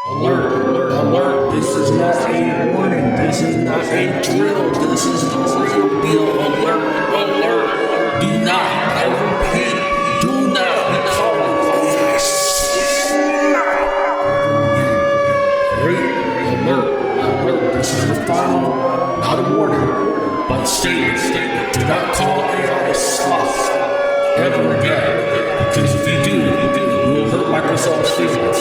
Alert, alert, alert, this is not a warning, this is not a drill, this is the real deal. Alert, alert, do not, I repeat, do not be calling alert, alert, this is the final, not a warning, but statement, do not call AI a slop ever again, because if you do, you will hurt Microsoft's feelings.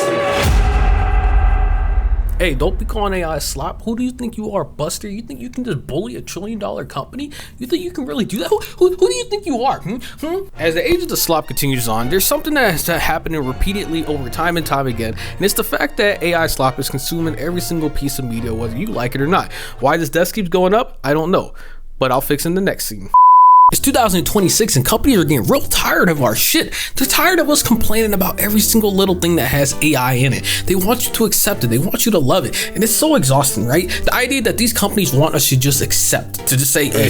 Hey, don't be calling AI a slop. Who do you think you are, Buster? You think you can just bully $1 trillion company? You think you can really do that? Who do you think you are? As the age of the slop continues on, there's something that has happened repeatedly over time and time again, and it's the fact that AI slop is consuming every single piece of media, whether you like it or not. Why this desk keeps going up, I don't know, but I'll fix in the next scene. It's 2026 and companies are getting real tired of our shit. They're tired of us complaining about every single little thing that has AI in it. They want you to accept it. They want you to love it. And it's so exhausting, right? The idea that these companies want us to just accept, to just say, hey,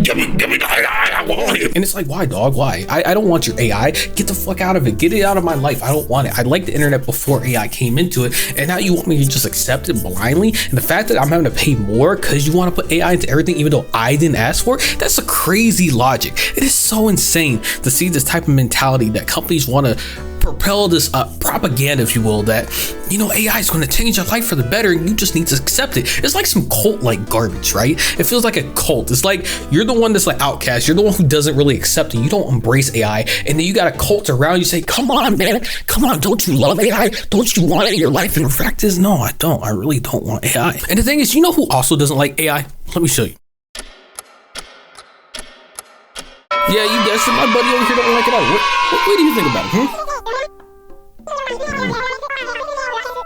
give me the AI, I want it. And it's like, why, dog? Why? I don't want your AI. Get the fuck out of it. Get it out of my life. I don't want it. I liked the internet before AI came into it. And now you want me to just accept it blindly? And the fact that I'm having to pay more because you want to put AI into everything, even though I didn't ask for it, that's a crazy logic. It is so insane to see this type of mentality that companies want to propel this propaganda, if you will, that, you know, AI is going to change your life for the better and you just need to accept it. It's like some cult like garbage, right? It feels like a cult. It's like you're the one that's like outcast. You're the one who doesn't really accept it. You don't embrace AI, and then you got a cult around you say, come on, man, come on, don't you love AI? Don't you want it in your life? And the fact is, no, I don't. I really don't want AI. And the thing is, you know who also doesn't like AI? Let me show you. Yeah, you guessed it. My buddy over here don't like it all. What do you think about it?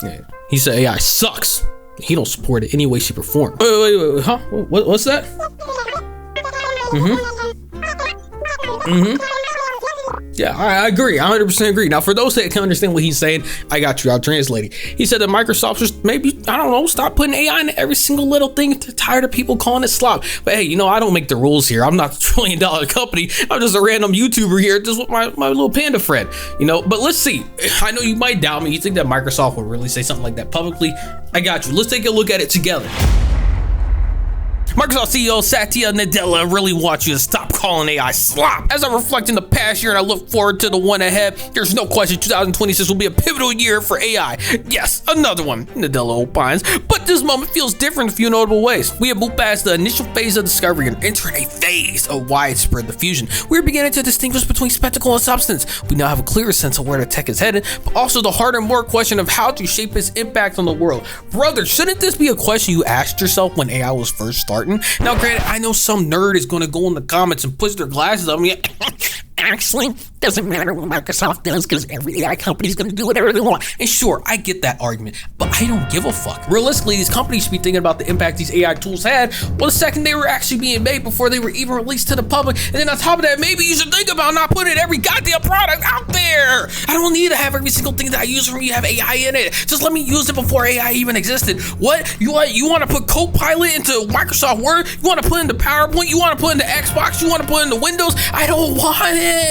Yeah. He said AI sucks. He don't support it any way, shape, or form. Wait, huh? What's that? Yeah, I agree. I 100% agree. Now, for those that can understand what he's saying, I got you. I'll translate it. He said that Microsoft just maybe, I don't know, stop putting AI into every single little thing. They're tired of people calling it slop. But hey, you know, I don't make the rules here. I'm not a $1 trillion company. I'm just a random YouTuber here, just with my little panda friend, you know. But let's see. I know you might doubt me. You think that Microsoft would really say something like that publicly? I got you. Let's take a look at it together. Microsoft CEO Satya Nadella really wants you to stop calling AI slop. As I reflect in the past year and I look forward to the one ahead, there's no question 2026 will be a pivotal year for AI. Yes, another one, Nadella opines. But this moment feels different in a few notable ways. We have moved past the initial phase of discovery and entered a phase of widespread diffusion. We're beginning to distinguish between spectacle and substance. We now have a clearer sense of where the tech is headed, but also the harder and more question of how to shape its impact on the world. Brother, shouldn't this be a question you asked yourself when AI was first starting? Now, granted, I know some nerd is going to go in the comments and push their glasses on me. Actually, doesn't matter what Microsoft does because every AI company is going to do whatever they want. And sure, I get that argument, but I don't give a fuck. Realistically, these companies should be thinking about the impact these AI tools had the second they were actually being made before they were even released to the public. And then on top of that, maybe you should think about not putting every goddamn product out there. I don't need to have every single thing that I use from you have AI in it. Just let me use it before AI even existed. What? You want to put Copilot into Microsoft Word? You want to put into PowerPoint? You want to put into Xbox? You want to put into Windows? I don't want it.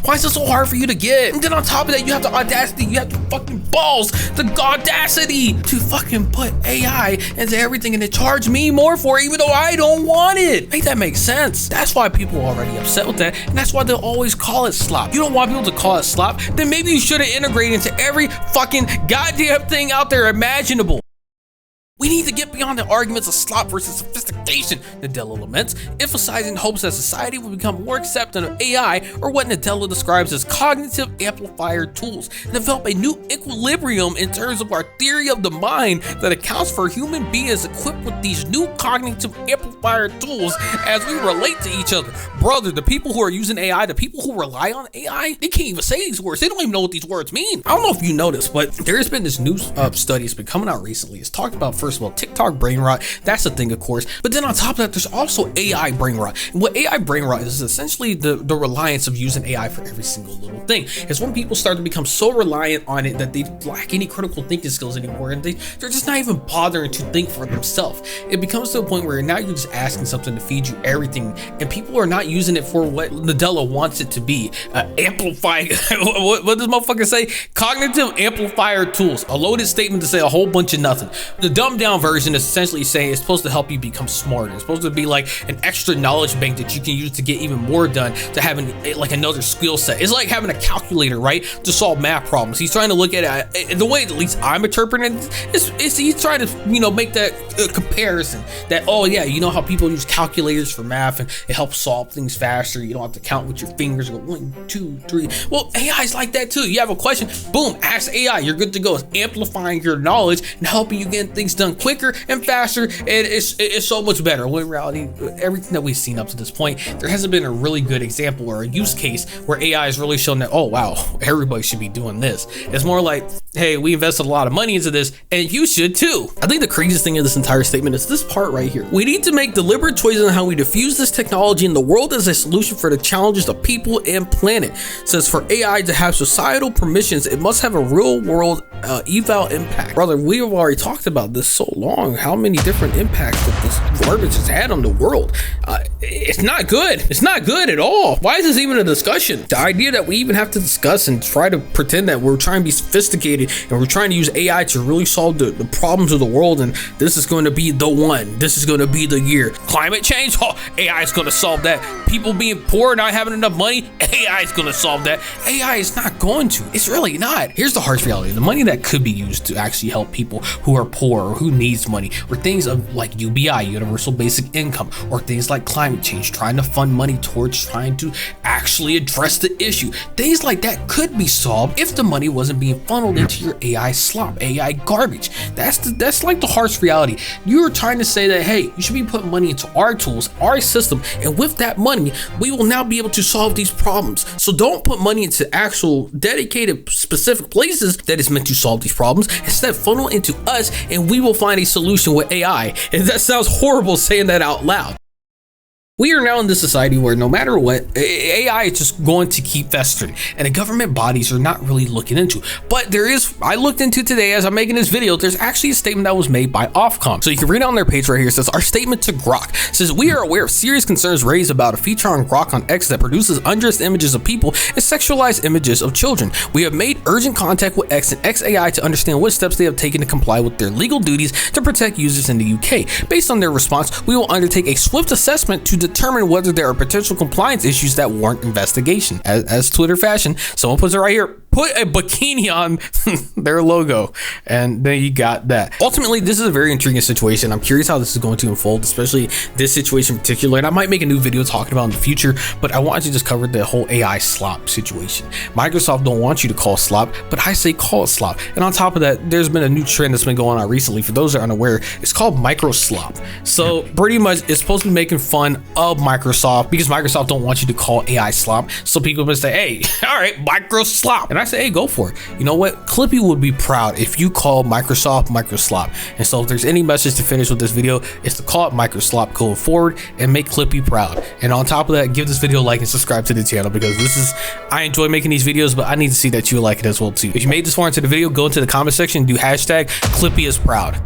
Why is it so hard for you to get? And then on top of that, you have the audacity, you have the fucking balls, the audacity to fucking put AI into everything and to charge me more for it, even though I don't want it. Make that make sense. That's why people are already upset with that, and that's why they'll always call it slop. You don't want people to call it slop? Then maybe you should have integrated into every fucking goddamn thing out there imaginable. We need to get beyond the arguments of slop versus sophistication, Nadella laments, emphasizing hopes that society will become more accepting of AI, or what Nadella describes as cognitive amplifier tools, and develop a new equilibrium in terms of our theory of the mind that accounts for human beings equipped with these new cognitive amplifier tools as we relate to each other. Brother, the people who are using AI, the people who rely on AI, they can't even say these words. They don't even know what these words mean. I don't know if you noticed, but there's been this new study that's been coming out recently. It's talked about for first of all, TikTok brain rot, that's a thing, of course. But then on top of that, there's also AI brain rot. And what AI brain rot is essentially the reliance of using AI for every single little thing. It's when people start to become so reliant on it that they lack any critical thinking skills anymore, and they're just not even bothering to think for themselves. It becomes to a point where now you're just asking something to feed you everything, and people are not using it for what Nadella wants it to be. Amplify, what does motherfucker say? Cognitive amplifier tools, a loaded statement to say a whole bunch of nothing. The dumbed down version is essentially saying it's supposed to help you become smarter. It's supposed to be like an extra knowledge bank that you can use to get even more done, to having like another skill set. It's like having a calculator, right, to solve math problems. He's trying to look at it, the way at least I'm interpreting it, is he's trying to, you know, make that comparison that, oh yeah, you know how people use calculators for math and it helps solve things faster. You don't have to count with your fingers and go 1, 2, 3. Well, AI is like that too. You have a question, boom, ask AI, you're good to go. It's amplifying your knowledge and helping you get things done quicker and faster, and it's so much better. When in reality, everything that we've seen up to this point, there hasn't been a really good example or a use case where AI has really shown that, oh wow, everybody should be doing this. It's more like, hey, we invested a lot of money into this and you should too. I think the craziest thing of this entire statement is this part right here. We need to make deliberate choices on how we diffuse this technology in the world as a solution for the challenges of people and planet. It says for AI to have societal permissions, it must have a real world eval impact. Brother, we have already talked about this so long, how many different impacts that this garbage has had on the world. It's not good. It's not good at all. Why is this even a discussion? The idea that we even have to discuss and try to pretend that we're trying to be sophisticated and we're trying to use AI to really solve the problems of the world, and this is going to be the one. This is going to be the year. Climate change? Oh, AI is going to solve that. People being poor, not having enough money? AI is going to solve that. AI is not going to. It's really not. Here's the harsh reality. The money that could be used to actually help people who are poor or who needs money, or things of like UBI, universal basic income, or things like climate change, trying to fund money towards trying to actually address the issue. Things like that could be solved if the money wasn't being funneled into your AI slop, AI garbage. That's like the harsh reality. You're trying to say that, hey, you should be putting money into our tools, our system, and with that money, we will now be able to solve these problems. So don't put money into actual dedicated specific places that is meant to solve these problems. Instead, funnel into us and we will find a solution with AI. And that sounds horrible saying that out loud. We are now in this society where no matter what, AI is just going to keep festering, and the government bodies are not really looking into. But there is, I looked into today as I'm making this video, there's actually a statement that was made by Ofcom. So you can read on their page right here. It says, our statement to Grok says, we are aware of serious concerns raised about a feature on Grok on X that produces undressed images of people and sexualized images of children. We have made urgent contact with X and XAI to understand what steps they have taken to comply with their legal duties to protect users in the UK. Based on their response, we will undertake a swift assessment to determine whether there are potential compliance issues that warrant investigation. As Twitter fashion, someone puts it right here, put a bikini on their logo, and then you got that. Ultimately, this is a very intriguing situation. I'm curious how this is going to unfold, especially this situation in particular, and I might make a new video talking about it in the future, but I wanted to just cover the whole AI slop situation. Microsoft don't want you to call slop, but I say call it slop. And on top of that, there's been a new trend that's been going on recently. For those that are unaware, it's called micro slop. So pretty much it's supposed to be making fun of Microsoft because Microsoft don't want you to call AI slop. So people would say, hey, all right, micro slop. And I say, hey, go for it. You know what? Clippy would be proud if you call Microsoft micro slop. And so if there's any message to finish with this video, it's to call it micro slop going forward and make Clippy proud. And on top of that, give this video a like and subscribe to the channel, because I enjoy making these videos, but I need to see that you like it as well too. If you made this far into the video, go into the comment section and do hashtag Clippy is proud.